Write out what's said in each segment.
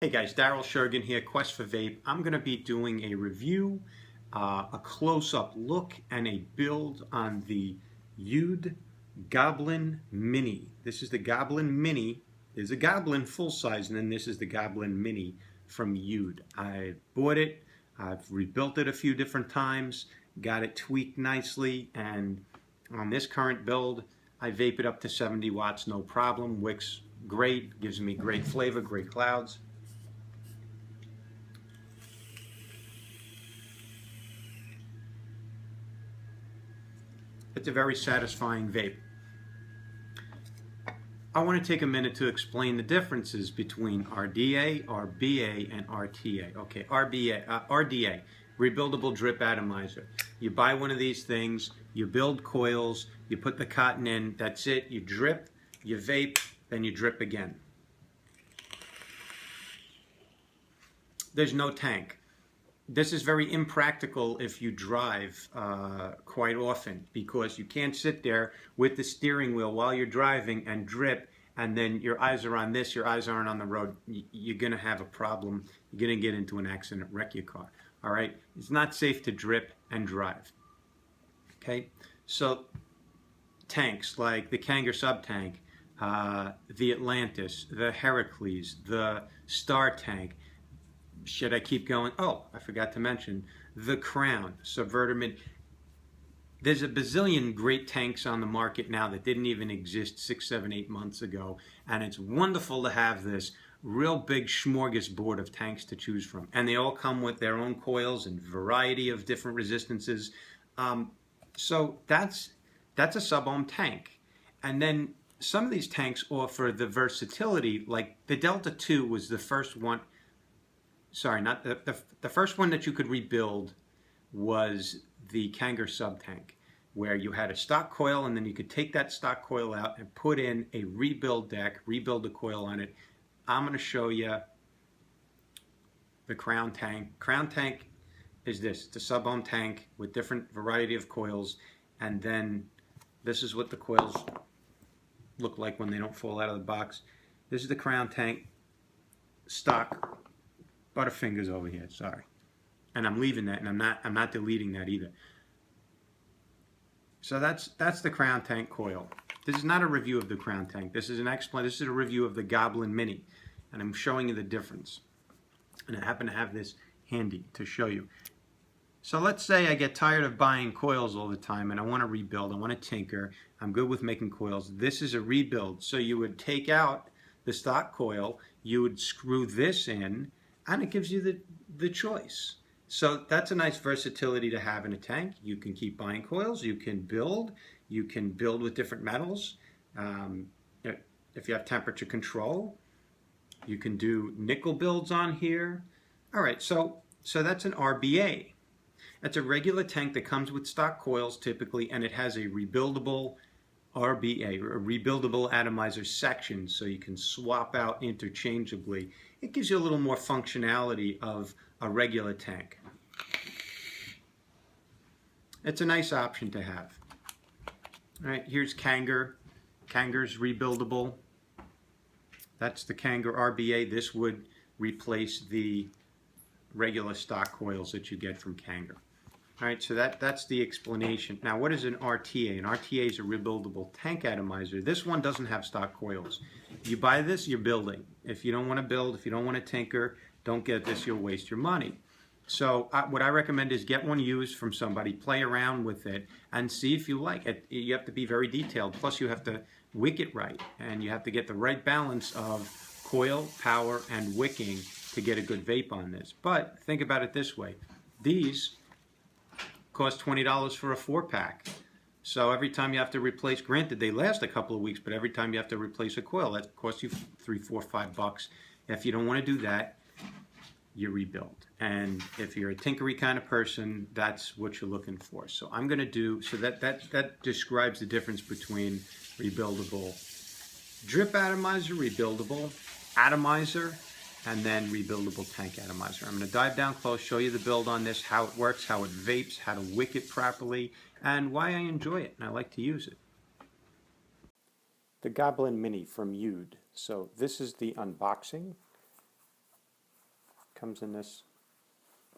Hey guys, Daryl Shergan here, Quest for Vape. I'm going to be doing a review, a close-up look, and a build on the UD Goblin Mini. This is the Goblin Mini. There's a Goblin full size, and then this is the Goblin Mini from UD. I bought it, I've rebuilt it a few different times, got it tweaked nicely, and on this current build, I vape it up to 70 watts, no problem. Wicks great, gives me great flavor, great clouds. It's a very satisfying vape. I want to take a minute to explain the differences between RDA, RBA, and RTA. Okay, RDA, rebuildable drip atomizer. You buy one of these things, you build coils, you put the cotton in, that's it, you drip, you vape, then you drip again. There's no tank. This is very impractical if you drive quite often, because you can't sit there with the steering wheel while you're driving and drip, and then your eyes are on this, your eyes aren't on the road. You're going to have a problem. You're going to get into an accident, wreck your car. All right? It's not safe to drip and drive. Okay? So tanks like the Kanger sub-tank, the Atlantis, the Heracles, the Star tank. Should I keep going? Oh, I forgot to mention the Crown, Subverter Mid. There's a bazillion great tanks on the market now that didn't even exist 6, 7, 8 months ago. And it's wonderful to have this real big smorgasbord of tanks to choose from. And they all come with their own coils and variety of different resistances. So that's a sub-ohm tank. And then some of these tanks offer the versatility, like the Delta 2 was the first one. Sorry, not the first one that you could rebuild was the Kanger sub-tank, where you had a stock coil and then you could take that stock coil out and put in a rebuild deck, rebuild the coil on it. I'm going to show you the Crown tank. Crown tank is this. It's a sub-ohm tank with different variety of coils, and then this is what the coils look like when they don't fall out of the box. This is the Crown tank stock. Butterfingers over here, sorry. And I'm leaving that, and I'm not deleting that either. So that's the Crown tank coil. This is not a review of the Crown tank. This is this is a review of the Goblin Mini, and I'm showing you the difference. And I happen to have this handy to show you. So let's say I get tired of buying coils all the time and I want to rebuild, I want to tinker, I'm good with making coils. This is a rebuild. So you would take out the stock coil, you would screw this in, and it gives you the choice. So that's a nice versatility to have in a tank. You can keep buying coils, you can build with different metals. If you have temperature control, you can do nickel builds on here. All right, so that's an RBA. That's a regular tank that comes with stock coils typically, and it has a rebuildable RBA, a rebuildable atomizer section, so you can swap out interchangeably. It gives you a little more functionality of a regular tank. It's a nice option to have. All right, here's Kanger. Kanger's rebuildable. That's the Kanger RBA. This would replace the regular stock coils that you get from Kanger. All right, so that's the explanation. Now, what is an RTA? An RTA is a rebuildable tank atomizer. This one doesn't have stock coils. You buy this, you're building. If you don't want to build, if you don't want to tinker, don't get this, you'll waste your money. So what I recommend is get one used from somebody, play around with it, and see if you like it. You have to be very detailed. Plus, you have to wick it right, and you have to get the right balance of coil, power, and wicking to get a good vape on this. But think about it this way. These cost $20 for a 4-pack. So every time you have to replace, granted they last a couple of weeks, but every time you have to replace a coil, that costs you $3, $4, $5. If you don't want to do that, you rebuild. And if you're a tinkery kind of person, that's what you're looking for. So I'm going to do, so that describes the difference between rebuildable drip atomizer, rebuildable atomizer, and then rebuildable tank atomizer. I'm going to dive down close, show you the build on this, how it works, how it vapes, how to wick it properly, and why I enjoy it and I like to use it. The Goblin Mini from UD. So this is the unboxing. Comes in this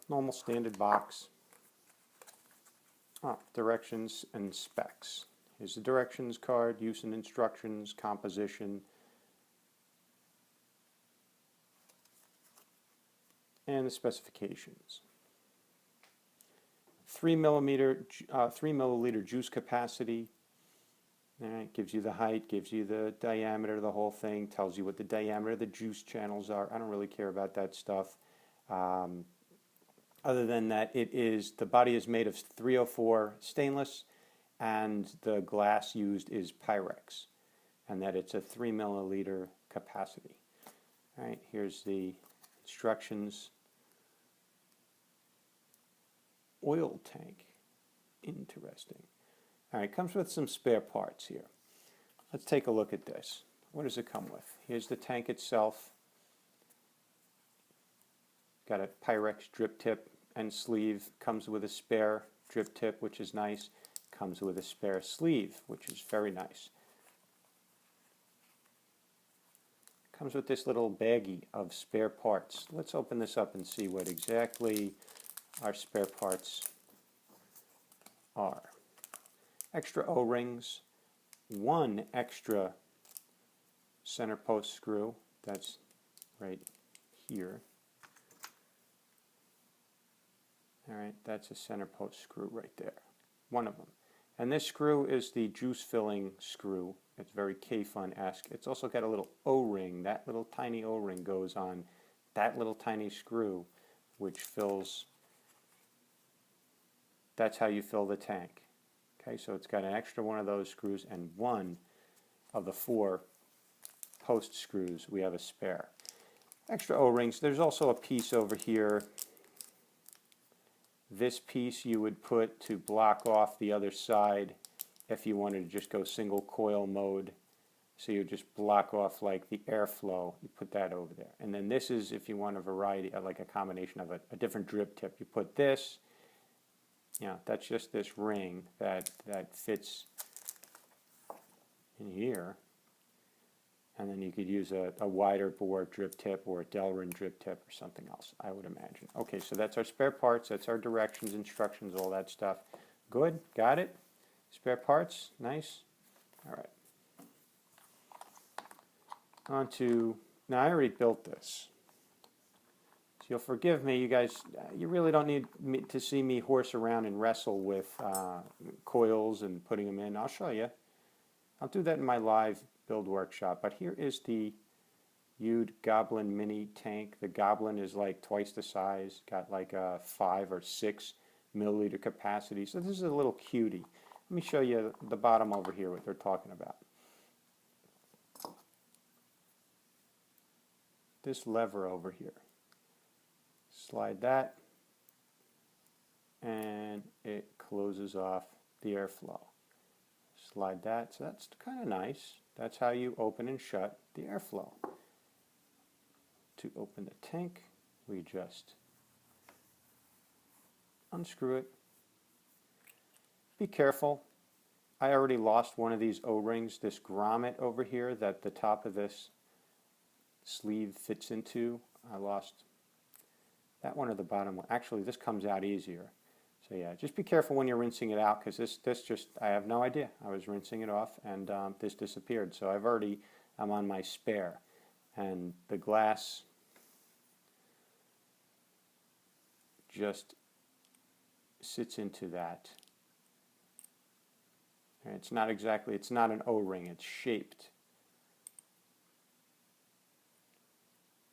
normal standard box. Directions and specs. Here's the directions card, use and instructions, composition, and the specifications. 3 milliliter juice capacity. All right, gives you the height, gives you the diameter of the whole thing, tells you what the diameter of the juice channels are. I don't really care about that stuff. Other than that, the body is made of 304 stainless, and the glass used is Pyrex, and that it's a 3 milliliter capacity. All right, here's the instructions. Oil tank. Interesting. All right, comes with some spare parts here. Let's take a look at this. What does it come with? Here's the tank itself. Got a Pyrex drip tip and sleeve. Comes with a spare drip tip, which is nice. Comes with a spare sleeve, which is very nice. Comes with this little baggie of spare parts. Let's open this up and see what exactly our spare parts are. Extra O-rings, one extra center post screw, that's right here. All right, that's a center post screw right there, one of them. And this screw is the juice filling screw. It's very K-Fun-esque. It's also got a little O-ring. That little tiny O-ring goes on that little tiny screw, which fills. That's how you fill the tank. Okay, so it's got an extra one of those screws, and one of the 4 post screws we have a spare. Extra O-rings. There's also a piece over here. This piece you would put to block off the other side if you wanted to just go single coil mode. So you just block off like the airflow. You put that over there. And then this is if you want a variety, like a combination of a different drip tip. You put this. That's just this ring that fits in here. And then you could use a wider bore drip tip or a Delrin drip tip or something else, I would imagine. Okay, so that's our spare parts. That's our directions, instructions, all that stuff. Good, got it? Spare parts, nice. All right. On to, now I already built this. So you'll forgive me, you guys, you really don't need to see me horse around and wrestle with coils and putting them in. I'll show you. I'll do that in my live build workshop. But here is the Youde Goblin Mini tank. The Goblin is like twice the size, got like a 5 or 6 milliliter capacity. So this is a little cutie. Let me show you the bottom over here, what they're talking about. This lever over here. Slide that, and it closes off the airflow. Slide that, so that's kind of nice. That's how you open and shut the airflow. To open the tank, we just unscrew it. Be careful. I already lost one of these O-rings, this grommet over here that the top of this sleeve fits into. I lost that one or the bottom one. Actually, this comes out easier. So yeah, just be careful when you're rinsing it out, because this just, I have no idea. I was rinsing it off and this disappeared. So I'm on my spare. And the glass just sits into that. And it's not an O-ring, it's shaped.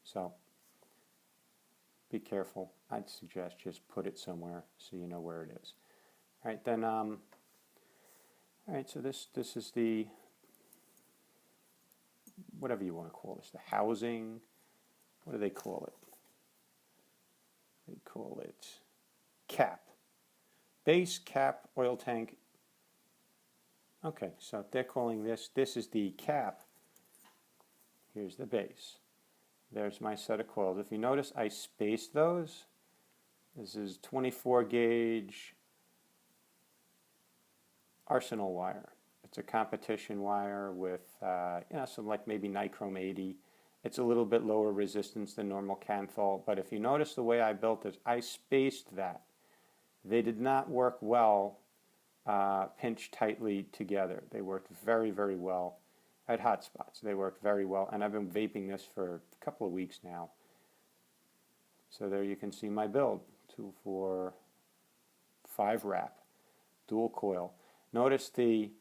So be careful. I'd suggest just put it somewhere so you know where it is. All right, then, all right, so this is the, whatever you want to call this, the housing. What do they call it? They call it cap. Base, cap, oil tank. Okay, so they're calling this is the cap. Here's the base. There's my set of coils. If you notice, I spaced those. This is 24 gauge Arsenal wire. It's a competition wire with, some like maybe nichrome 80, It's a little bit lower resistance than normal Canthal, but if you notice the way I built this, I spaced that. They did not work well pinched tightly together. They worked very, very well at hot spots. They worked very well, and I've been vaping this for a couple of weeks now. So there you can see my build, 2, 4, 5 wrap, dual coil. Notice the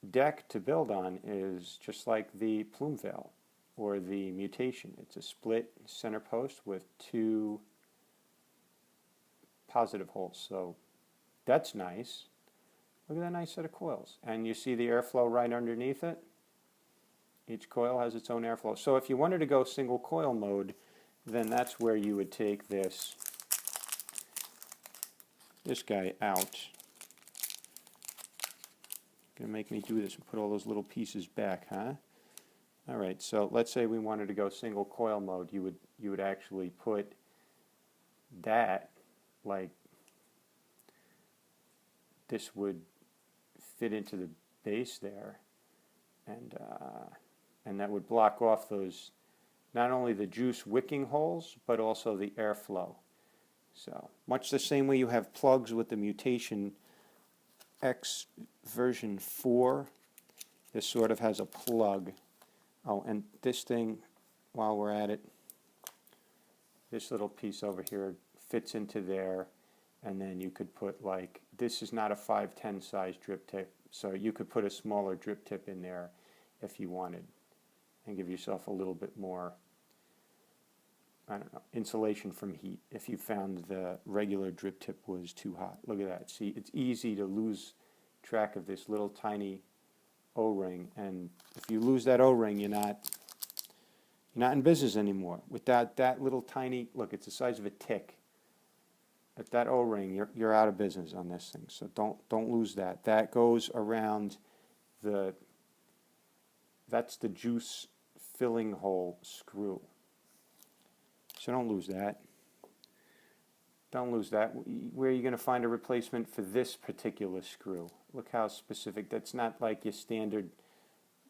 deck to build on is just like the plume veil or the mutation. It's a split center post with 2 positive holes, so that's nice. Look at that nice set of coils. And you see the airflow right underneath it? Each coil has its own airflow. So if you wanted to go single coil mode, then that's where you would take this guy out. Gonna make me do this and put all those little pieces back, huh? All right, so let's say we wanted to go single coil mode. You would actually put that, like this would fit into the base there, and that would block off those, not only the juice wicking holes, but also the airflow. So much the same way you have plugs with the mutation X version 4, this sort of has a plug. Oh, and this thing, while we're at it, this little piece over here fits into there, and then you could put, like, this is not a 510 size drip tip, so you could put a smaller drip tip in there if you wanted and give yourself a little bit more, I don't know, insulation from heat if you found the regular drip tip was too hot. Look at that. See, it's easy to lose track of this little tiny O-ring, and if you lose that O-ring, you're not in business anymore. With that little tiny, look, it's the size of a tick. At that O-ring, you're out of business on this thing. So don't lose that. That goes around that's the juice filling hole screw. So don't lose that. Don't lose that. Where are you going to find a replacement for this particular screw? Look how specific. That's not like your standard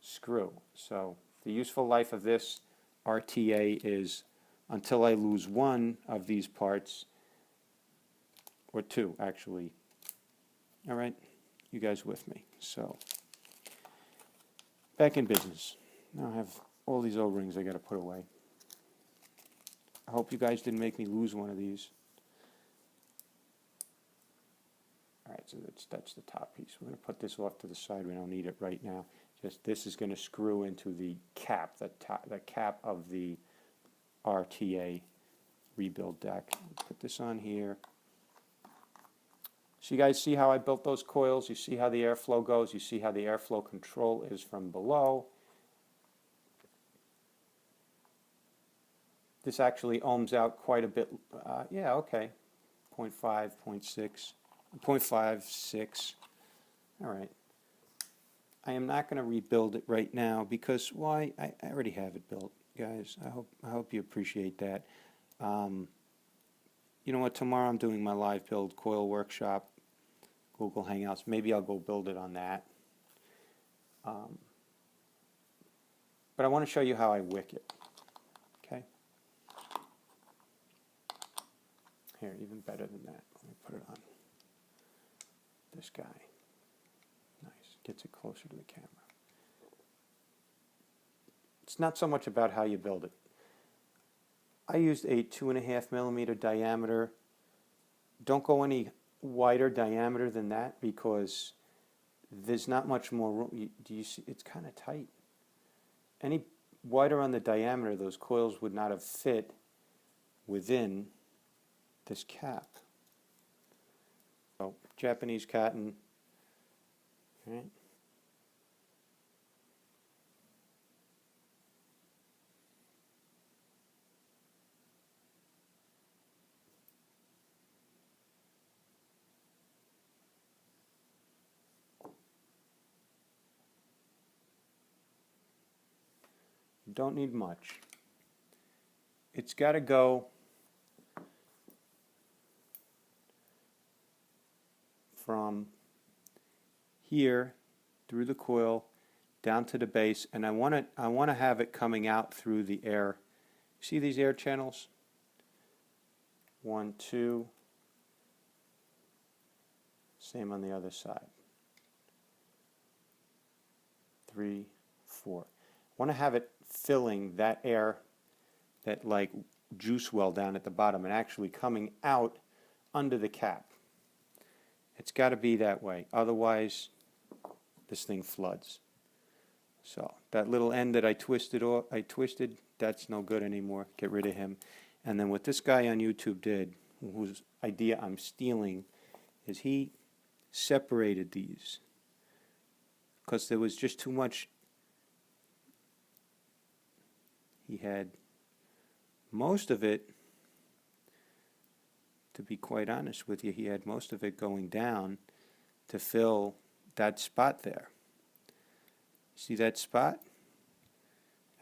screw. So the useful life of this RTA is until I lose one of these parts, or 2 actually. All right, you guys with me? So back in business. Now I have all these O-rings I got to put away. I hope you guys didn't make me lose one of these. All right, so that's the top piece. We're going to put this off to the side. We don't need it right now. Just this is going to screw into the cap, the cap of the RTA rebuild deck. Put this on here. So you guys see how I built those coils? You see how the airflow goes? You see how the airflow control is from below? This actually ohms out quite a bit. Yeah, okay. 0.5, 0.6, 0.56. All right. I am not going to rebuild it right now because why? I already have it built, guys. I hope you appreciate that. You know what? Tomorrow I'm doing my live build coil workshop, Google Hangouts. Maybe I'll go build it on that. But I want to show you how I wick it. Okay. Here, even better than that. Let me put it on this guy. Nice. Gets it closer to the camera. It's not so much about how you build it. I used a 2.5 millimeter diameter. Don't go any wider diameter than that because there's not much more room. Do you see? It's kind of tight. Any wider on the diameter, those coils would not have fit within this cap. So, Japanese cotton. All right. Don't need much. It's got to go from here through the coil down to the base, and I want to have it coming out through the air. See these air channels? 1, 2. Same on the other side. 3, 4. I want to have it filling that air, that like juice well down at the bottom, and actually coming out under the cap. It's got to be that way, otherwise this thing floods. So that little end that I twisted, that's no good anymore. Get rid of him. And then what this guy on YouTube did, whose idea I'm stealing, is he separated these because there was just too much. He had most of it, to be quite honest with you, he had most of it going down to fill that spot there. See that spot?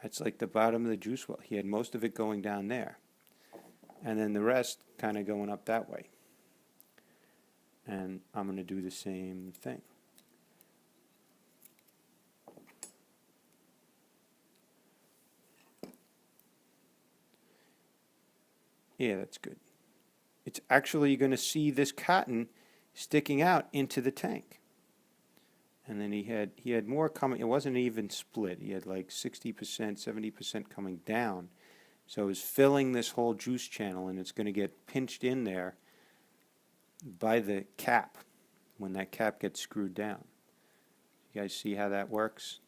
That's like the bottom of the juice well. He had most of it going down there, and then the rest kind of going up that way. And I'm going to do the same thing. Yeah, that's good. It's actually going to see this cotton sticking out into the tank. And then he had more coming. It wasn't an even split. He had like 60%, 70% coming down. So it was filling this whole juice channel, and it's going to get pinched in there by the cap when that cap gets screwed down. You guys see how that works?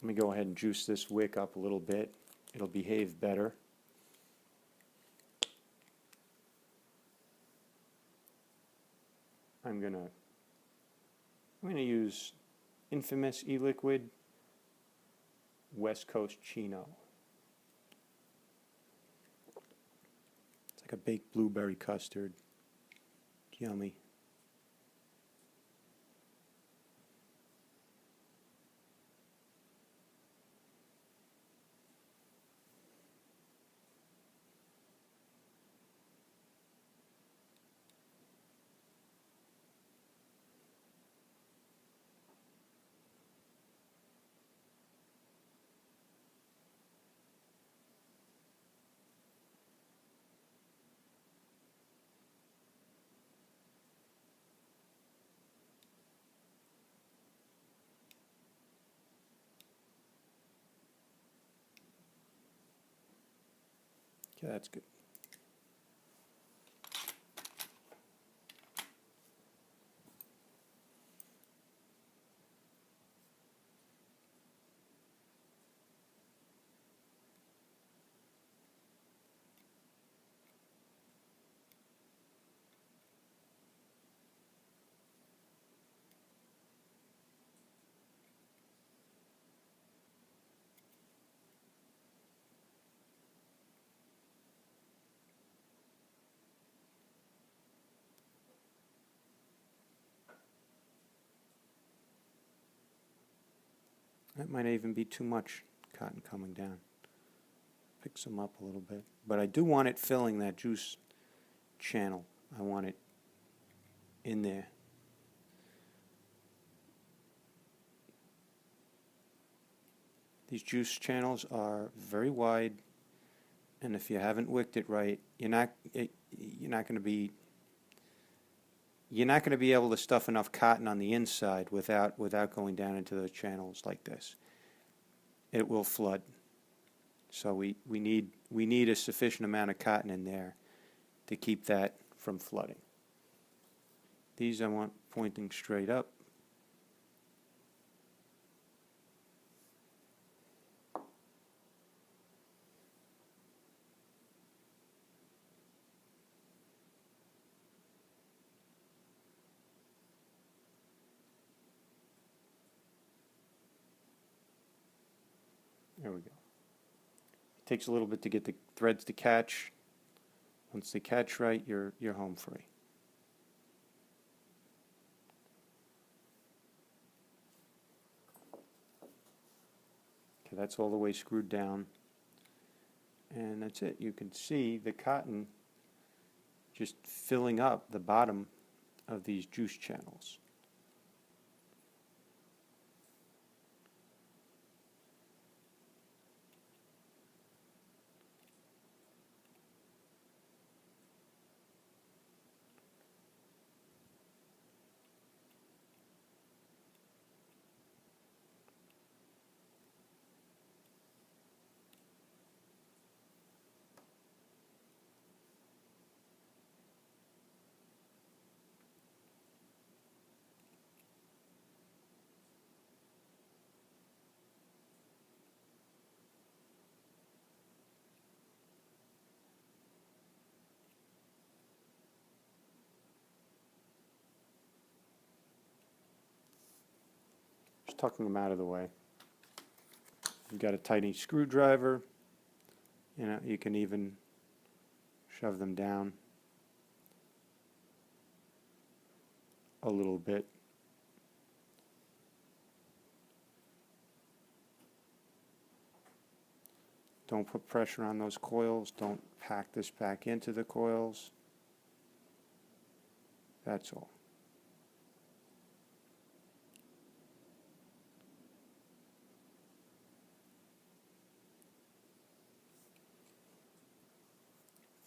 Let me go ahead and juice this wick up a little bit. It'll behave better. I'm gonna use infamous e-liquid West Coast Chino. It's like a baked blueberry custard. Yummy. Okay, that's good. That might even be too much cotton coming down. Pick some up a little bit. But I do want it filling that juice channel. I want it in there. These juice channels are very wide, and if you haven't wicked it right, you're not going to be able to stuff enough cotton on the inside without going down into those channels like this. It will flood. So we need a sufficient amount of cotton in there to keep that from flooding. These I want pointing straight up. Takes a little bit to get the threads to catch. Once they catch right, you're home free. Okay, that's all the way screwed down. And that's it. You can see the cotton just filling up the bottom of these juice channels. Just tucking them out of the way. You've got a tiny screwdriver. You know, you can even shove them down a little bit. Don't put pressure on those coils. Don't pack this back into the coils. That's all.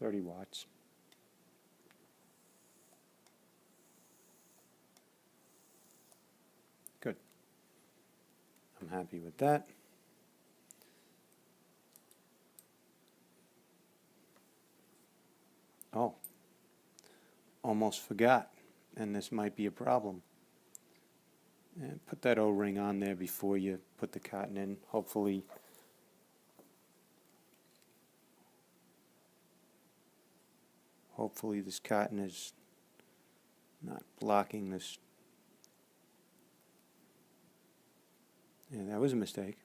$30 watts. Good. I'm happy with that. Oh, almost forgot, and this might be a problem. And put that O-ring on there before you put the cotton in. Hopefully this cotton is not blocking this. Yeah, that was a mistake.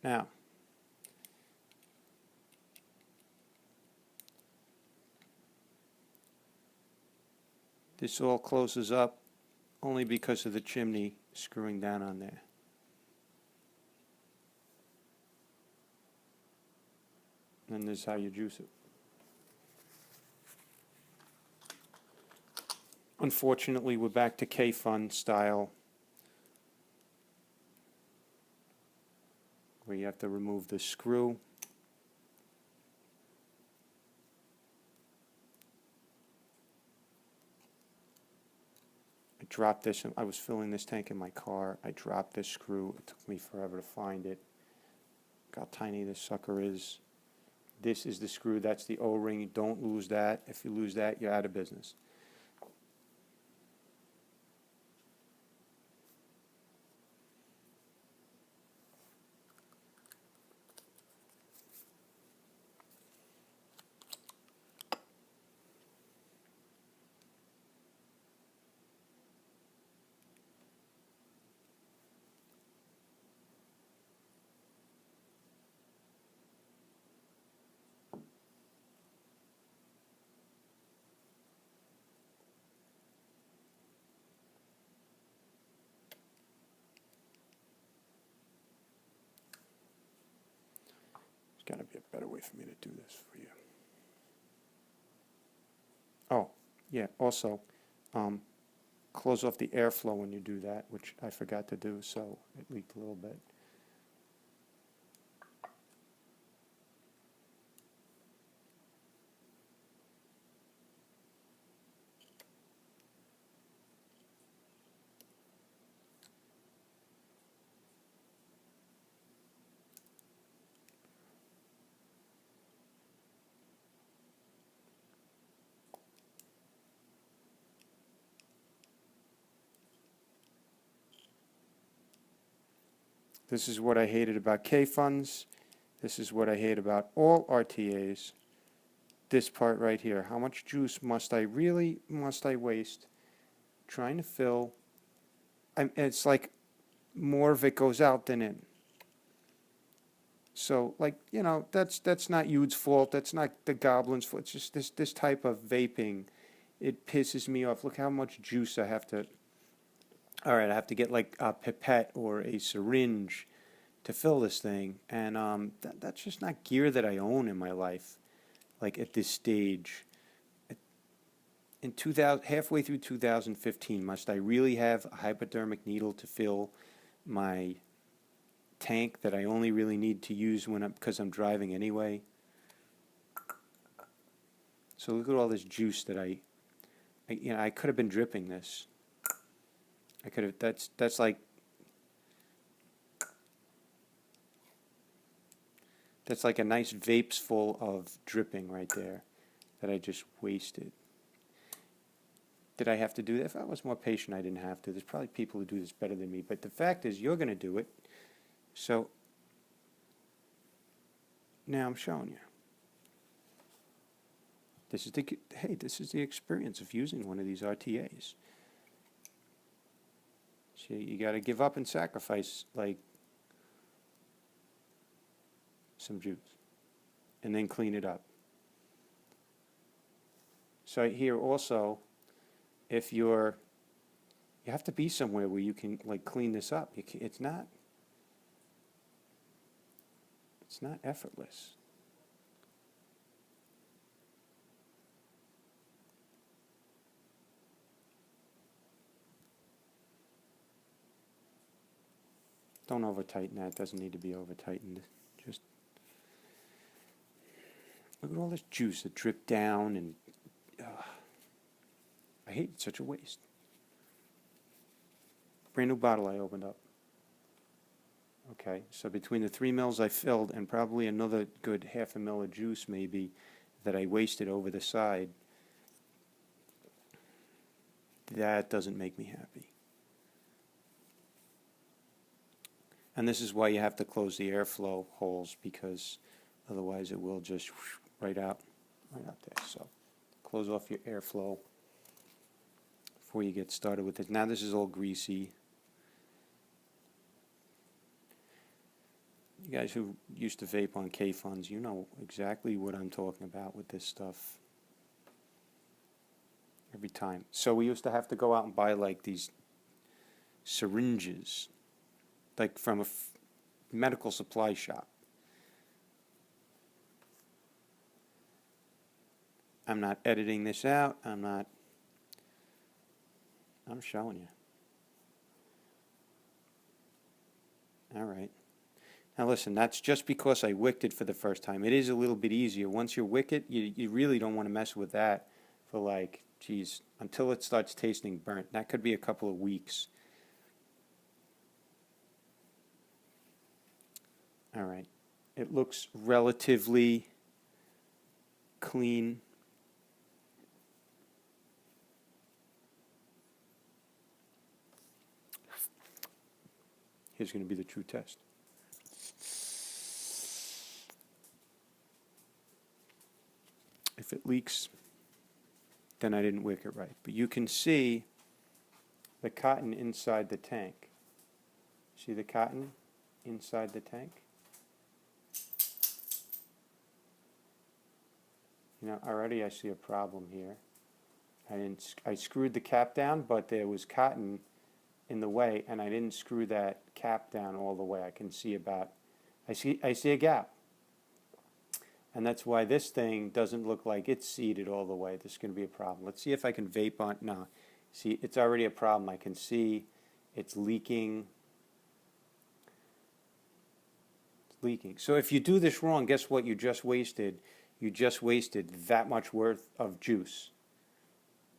Now, this all closes up only because of the chimney screwing down on there. And this is how you juice it. Unfortunately, we're back to K-Fun style, where you have to remove the screw. I dropped this. I was filling this tank in my car. I dropped this screw. It took me forever to find it. Look how tiny this sucker is. This is the screw. That's the O-ring. Don't lose that. If you lose that, you're out of business. Got to be a better way for me to do this for you. Oh, yeah, also, close off the airflow when you do that, which I forgot to do, so it leaked a little bit. This is what I hated about K-Funds. This is what I hate about all RTAs. This part right here. How much juice must I waste trying to fill? It's like more of it goes out than in. So, like, you know, that's not Youde's fault. That's not the Goblin's fault. It's just this type of vaping. It pisses me off. Look how much juice I have to. All right, I have to get like a pipette or a syringe to fill this thing, and that's just not gear that I own in my life. Like at this stage, in 2000, halfway through 2015, must I really have a hypodermic needle to fill my tank that I only really need to use because I'm driving anyway? So look at all this juice that I could have been dripping this. I could have. That's like. That's like a nice vapes full of dripping right there that I just wasted. Did I have to do that? If I was more patient, I didn't have to. There's probably people who do this better than me. But the fact is, you're going to do it. So now I'm showing you. This is the experience of using one of these RTAs. See, you got to give up and sacrifice, like, some juice, and then clean it up. So here also, if you have to be somewhere where you can like clean this up. It's not effortless. Don't over tighten that. It doesn't need to be over tightened. Just look at all this juice that dripped down, and I hate it. It's such a waste. Brand new bottle I opened up. Okay, so between the 3 mils I filled and probably another good half a mil of juice maybe that I wasted over the side, that doesn't make me happy. And this is why you have to close the airflow holes, because otherwise it will just right out there. So close off your airflow before you get started with it. Now this is all greasy. You guys who used to vape on K-Funds, you know exactly what I'm talking about with this stuff every time. So we used to have to go out and buy like these syringes, like from a medical supply shop. I'm not editing this out. I'm showing you. All right. Now listen, that's just because I wicked it for the first time. It is a little bit easier. Once you wick it, you really don't want to mess with that for like, geez, until it starts tasting burnt. That could be a couple of weeks. All right. It looks relatively clean. Here's going to be the true test. If it leaks, then I didn't wick it right. But you can see the cotton inside the tank. See the cotton inside the tank? You know, already I see a problem here. I screwed the cap down, but there was cotton in the way, and I didn't screw that cap down all the way. I can see I see a gap. And that's why this thing doesn't look like it's seated all the way. This is going to be a problem. Let's see if I can vape on. No, see, it's already a problem. I can see it's leaking. It's leaking. So if you do this wrong, guess what you just wasted? You just wasted that much worth of juice.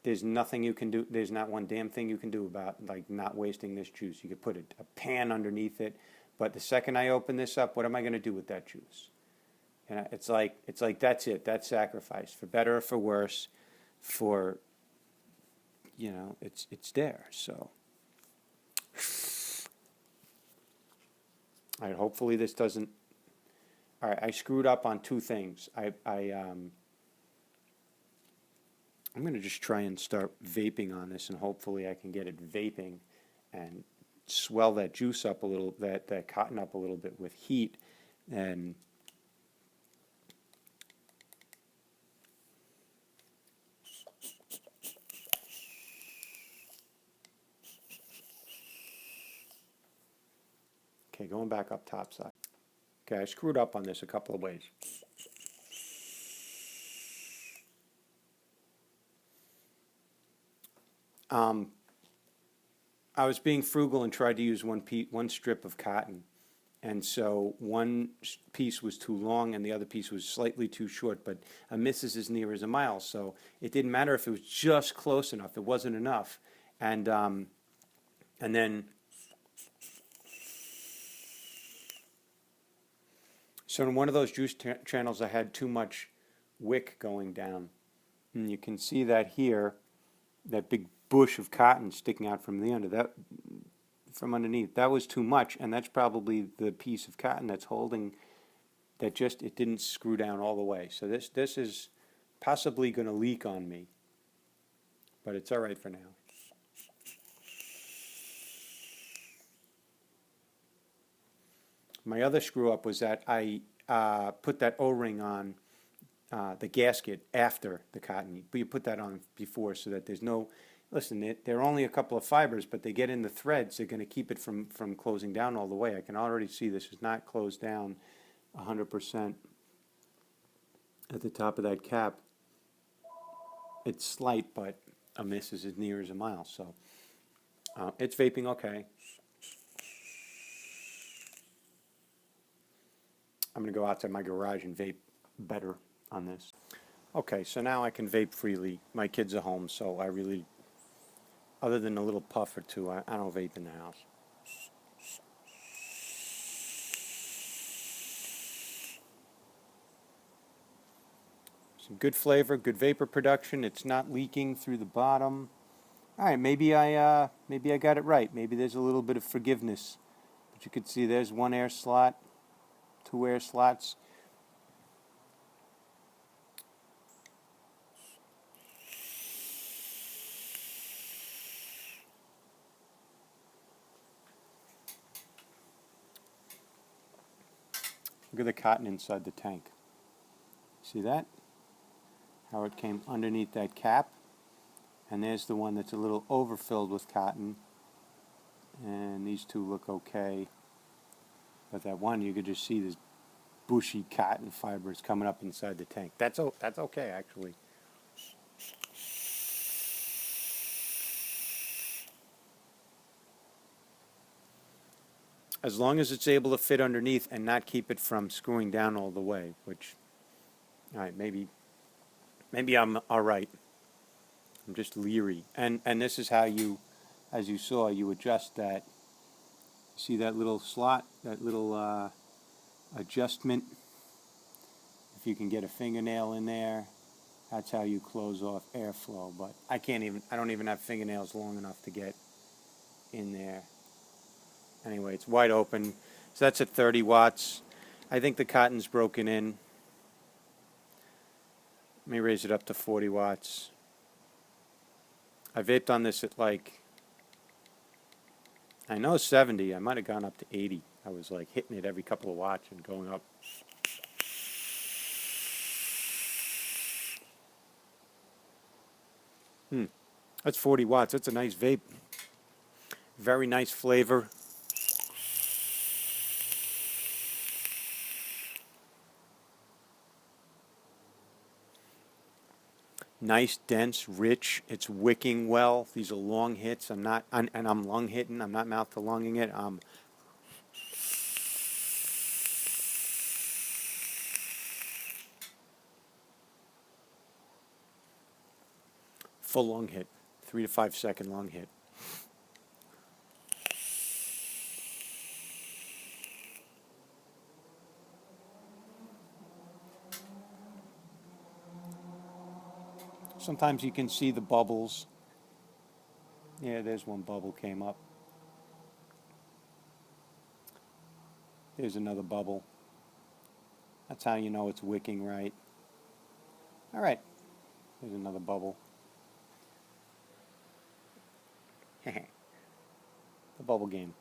There's nothing you can do. There's not one damn thing you can do about like not wasting this juice. You could put a pan underneath it, but the second I open this up, what am I going to do with that juice? And it's like that's it. That's sacrifice, for better or for worse. For, you know, it's there. So, all right. Hopefully this doesn't. All right. I screwed up on two things. I'm going to just try and start vaping on this, and hopefully I can get it vaping and swell that juice up a little, that cotton up a little bit with heat. And okay, going back up top side. Okay, I screwed up on this a couple of ways. I was being frugal and tried to use one strip of cotton. And so one piece was too long and the other piece was slightly too short, but a miss is as near as a mile. So it didn't matter if it was just close enough. It wasn't enough. And then, so in one of those juice channels, I had too much wick going down. And you can see that here, that big bush of cotton sticking out from the from underneath. That was too much, and that's probably the piece of cotton that's holding, that just, it didn't screw down all the way. So this is possibly going to leak on me, but it's all right for now. My other screw up was that I put that O-ring on the gasket after the cotton, but you put that on before so that there's no, listen, they're only a couple of fibers, but they get in the threads. They're going to keep it from closing down all the way. I can already see this is not closed down 100% at the top of that cap. It's slight, but a miss is as near as a mile. So it's vaping okay. I'm going to go outside my garage and vape better on this. Okay, so now I can vape freely. My kids are home, so I really, other than a little puff or two, I don't vape in the house. Some good flavor, good vapor production. It's not leaking through the bottom. All right, maybe I got it right. Maybe there's a little bit of forgiveness. But you can see there's one air slot, two air slots. Look at the cotton inside the tank. See that? How it came underneath that cap. And there's the one that's a little overfilled with cotton. And these two look okay. But that one, you could just see this bushy cotton fibers coming up inside the tank. That's okay, actually. As long as it's able to fit underneath and not keep it from screwing down all the way, which, all right, maybe I'm all right. I'm just leery. And this is how you, as you saw, you adjust that. See that little slot, that little adjustment? If you can get a fingernail in there, that's how you close off airflow. But I don't even have fingernails long enough to get in there. Anyway, it's wide open. So that's at 30 watts. I think the cotton's broken in. Let me raise it up to 40 watts. I vaped on this at like, I know 70. I might have gone up to 80. I was like hitting it every couple of watts and going up. That's 40 watts. That's a nice vape. Very nice flavor. Nice, dense, rich. It's wicking well. These are long hits. I'm lung hitting. I'm not mouth to lunging it. Full lung hit, 3 to 5 second lung hit. Sometimes you can see the bubbles. Yeah, there's one bubble came up. There's another bubble. That's how you know it's wicking right. All right, there's another bubble. The bubble game.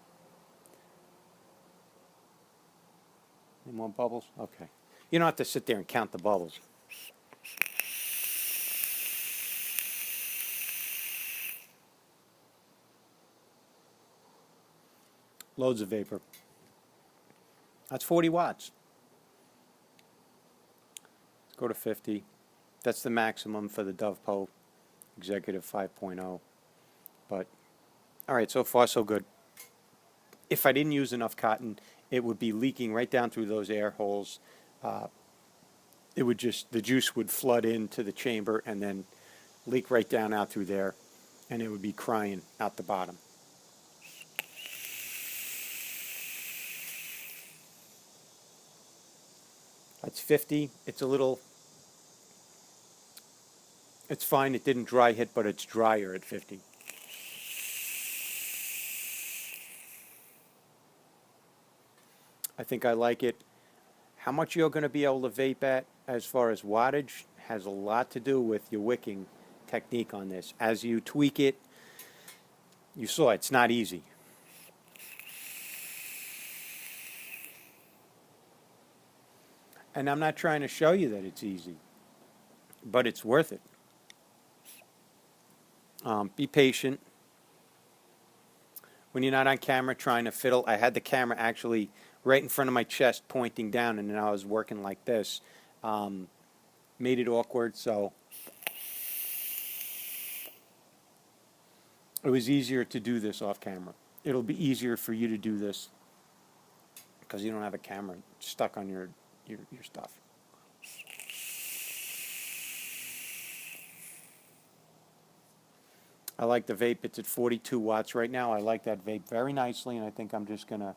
Any more bubbles? Okay. You don't have to sit there and count the bubbles. Loads of vapor. That's 40 watts. Let's go to 50. That's the maximum for the Dove Po Executive 5.0. But, all right, so far so good. If I didn't use enough cotton, it would be leaking right down through those air holes. It would just, the juice would flood into the chamber and then leak right down out through there, and it would be crying out the bottom. That's 50. It's a little, it's fine. It didn't dry hit, but it's drier at 50. I think I like it. How much you're going to be able to vape at as far as wattage has a lot to do with your wicking technique on this. As you tweak it, you saw it's not easy. And I'm not trying to show you that it's easy, but it's worth it. Be patient. When you're not on camera trying to fiddle, I had the camera actually right in front of my chest pointing down, and then I was working like this. Made it awkward, so it was easier to do this off camera. It'll be easier for you to do this because you don't have a camera stuck on your stuff. I like the vape. It's at 42 watts right now. I like that vape very nicely, and I think I'm just going to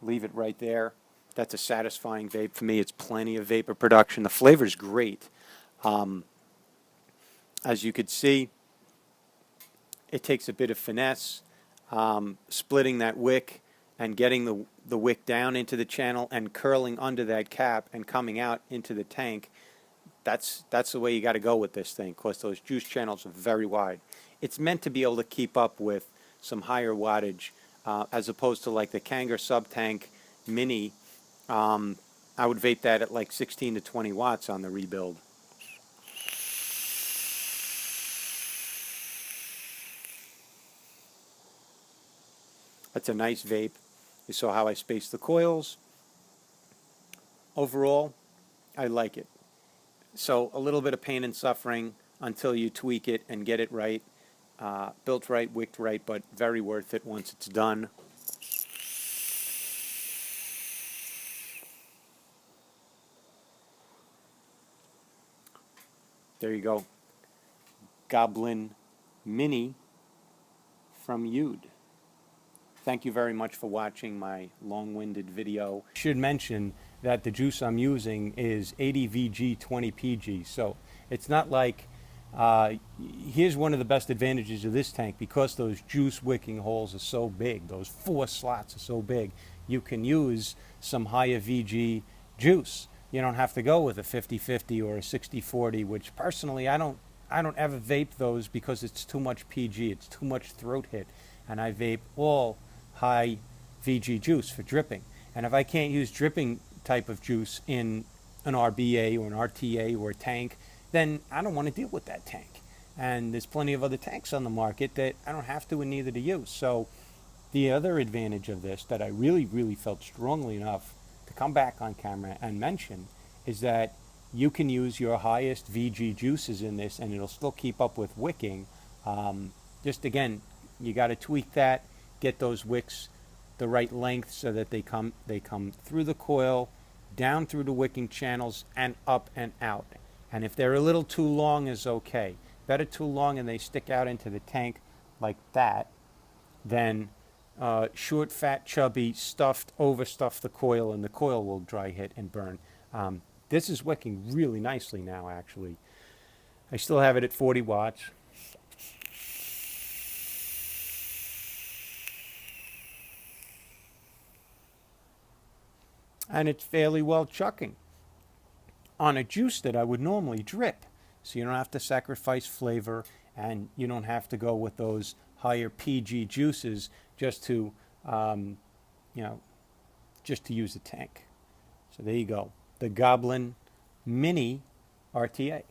leave it right there. That's a satisfying vape for me. It's plenty of vapor production. The flavor's great. As you could see, it takes a bit of finesse, splitting that wick and getting the wick down into the channel and curling under that cap and coming out into the tank. That's the way you got to go with this thing, because those juice channels are very wide. It's meant to be able to keep up with some higher wattage, as opposed to like the Kanger Sub-Tank Mini. I would vape that at like 16 to 20 watts on the rebuild. That's a nice vape. You saw how I spaced the coils. Overall, I like it. So a little bit of pain and suffering until you tweak it and get it right. Built right, wicked right, but very worth it once it's done. There you go. Goblin Mini from Youde. Thank you very much for watching my long-winded video. I should mention that the juice I'm using is 80 VG 20 PG, so it's not like, here's one of the best advantages of this tank. Because those juice wicking holes are so big, those 4 slots are so big, you can use some higher VG juice. You don't have to go with a 50-50 or a 60-40, which personally I don't ever vape those because it's too much PG, it's too much throat hit, and I vape all high VG juice for dripping. And if I can't use dripping type of juice in an RBA or an RTA or a tank, then I don't want to deal with that tank. And there's plenty of other tanks on the market that I don't have to, and neither do you. So the other advantage of this that I really, really felt strongly enough to come back on camera and mention is that you can use your highest VG juices in this and it'll still keep up with wicking. Just again, you got to tweak that, get those wicks the right length so that they come through the coil, down through the wicking channels, and up and out. And if they're a little too long is okay. Better too long and they stick out into the tank like that than short, fat, chubby, stuffed, overstuff the coil, and the coil will dry hit and burn. This is wicking really nicely now, actually. I still have it at 40 watts. And it's fairly well chucking on a juice that I would normally drip. So you don't have to sacrifice flavor, and you don't have to go with those higher PG juices just to, just to use the tank. So So there you go. The Goblin Mini RTA.